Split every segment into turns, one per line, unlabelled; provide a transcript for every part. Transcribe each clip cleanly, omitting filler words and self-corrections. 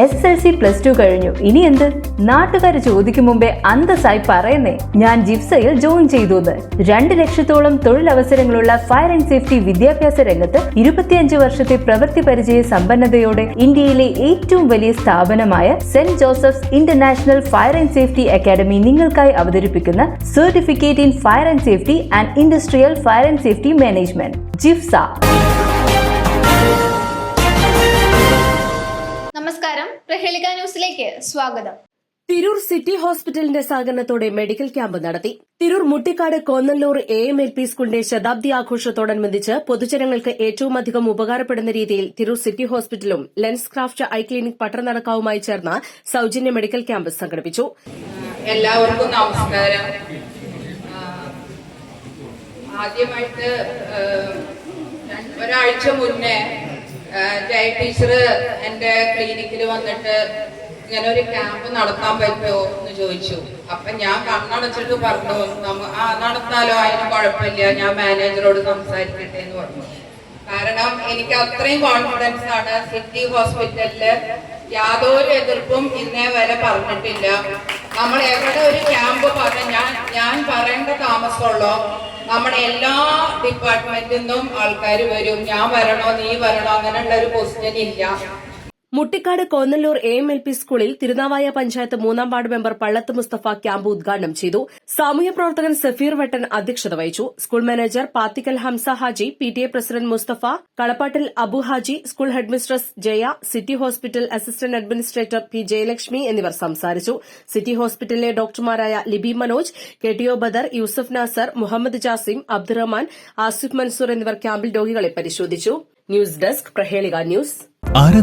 SSLC +2 കഴിഞ്ഞു, ഇനി എന്ത്? നാട്ടുകാർ ചോദിക്കും മുമ്പേ അന്തസ്സായി പറയുന്നേ, ഞാൻ ജിഫ്സയിൽ ജോയിൻ ചെയ്തു. 2 ലക്ഷത്തോളം തൊഴിലവസരങ്ങളുള്ള ഫയർ ആൻഡ് സേഫ്റ്റി വിദ്യാഭ്യാസ രംഗത്ത് 25 വർഷത്തെ പ്രവൃത്തി പരിചയ സമ്പന്നതയോടെ ഇന്ത്യയിലെ ഏറ്റവും വലിയ സ്ഥാപനമായ Saint Joseph's international fire and safety academy നിങ്ങൾക്കായി അവതരിപ്പിക്കുന്ന certificate in fire and safety and industrial fire and safety management ജിഫ്സ.
നമസ്കാരം, പ്രഹേളിക ന്യൂസിലേക്ക് സ്വാഗതം.
തിരൂർ സിറ്റി ഹോസ്പിറ്റലിന്റെ സഹകരണത്തോടെ മെഡിക്കൽ ക്യാമ്പ് നടത്തി. തിരൂർ മുട്ടിക്കാട് കോന്നല്ലൂർ AMLP സ്കൂളിന്റെ ശതാബ്ദി ആഘോഷത്തോടനുബന്ധിച്ച് പൊതുജനങ്ങൾക്ക് ഏറ്റവും അധികം ഉപകാരപ്പെടുന്ന രീതിയിൽ തിരൂർ സിറ്റി ഹോസ്പിറ്റലും ലെൻസ് ക്രാഫ്റ്റ് ഐ ക്ലിനിക് പട്ടണനടക്കാവുമായി ചേർന്ന് സൌജന്യ മെഡിക്കൽ ക്യാമ്പ് സംഘടിപ്പിച്ചു.
എല്ലാവർക്കും നമസ്കാരം. ആദ്യമായിട്ട് ഒരാഴ്ച മുന്നേ ജയ ടീച്ചർ എൻ്റെ ക്ലിനിക്കിൽ വന്നിട്ട് ഇങ്ങനെ ഒരു ക്യാമ്പ് നടത്താൻ പറ്റുമോ എന്ന് ചോദിച്ചു. അപ്പൊ ഞാൻ കണ്ണടച്ചിട്ട് പറഞ്ഞു, നടത്താലോ, അതിന് കുഴപ്പമില്ല, ഞാൻ മാനേജറോട് സംസാരിക്കട്ടെ എന്ന് പറഞ്ഞു. കാരണം എനിക്ക് അത്രയും കോൺഫിഡൻസ് ആണ്. സിറ്റി ഹോസ്പിറ്റലില് യാതൊരു എതിർപ്പും ഇന്നേ വരെ പറഞ്ഞിട്ടില്ല. നമ്മൾ എവിടെ ഒരു ക്യാമ്പ് ഞാൻ പറയേണ്ട താമസമുള്ളോ നമ്മുടെ എല്ലാ ഡിപ്പാർട്ട്മെന്റിൽ നിന്നും ആൾക്കാർ വരും. ഞാൻ വരണോ നീ വരണോ അങ്ങനെയുള്ള ഒരു ക്വസ്റ്റ്യൻ ഇല്ല.
മുട്ടിക്കാട് കോന്നല്ലൂർ AMLP സ്കൂളിൽ തിരുനാവായ പഞ്ചായത്ത് 3-ാം ward member Pallath Mustafa camp ഉദ്ഘാടനം ചെയ്തു. സാമൂഹ്യ പ്രവർത്തകൻ സഫീർ വട്ടൻ അധ്യക്ഷത വഹിച്ചു. School manager Pathikkal Hamsa Haji, PTA president Mustafa, Kalappattil Abu Haji, school headmistress Jaya, city hospital assistant administrator P. Jayalakshmi എന്നിവർ സംസാരിച്ചു. സിറ്റി ഹോസ്പിറ്റലിലെ ഡോക്ടർമാരായ ലിബി മനോജ്, KTO ബദർ, യൂസഫ് നാസർ, മുഹമ്മദ് ജാസിം, അബ്ദുറഹ്മാൻ, ആസിഫ് മൻസൂർ എന്നിവർ ക്യാമ്പിൽ രോഗികളെ പരിശോധിച്ചു. News desk, Prahelika news.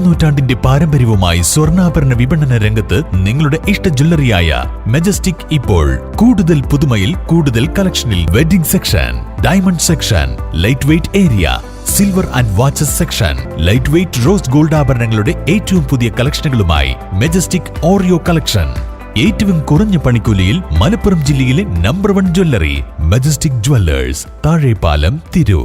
നൂറ്റാണ്ടിന്റെ പാരമ്പര്യവുമായി സ്വർണ്ണാഭരണ വിപണന രംഗത്ത് നിങ്ങളുടെ ഇഷ്ട ജ്വല്ലറിയായ മെജസ്റ്റിക് ഇപ്പോൾ കൂടുതൽ പുതുമയിൽ കൂടുതൽ കളക്ഷനിൽ. Wedding section, diamond section, light weight area, silver and watches section, light weight rose gold ആഭരണങ്ങളുടെ ഏറ്റവും പുതിയ കളക്ഷനുകളുമായി മെജസ്റ്റിക് ഓറിയോ കളക്ഷൻ. ഏറ്റവും കുറഞ്ഞ പണിക്കൂലിയിൽ മലപ്പുറം ജില്ലയിലെ number 1 jewellery majestic Jewellers, Thazhepalam, Tirur.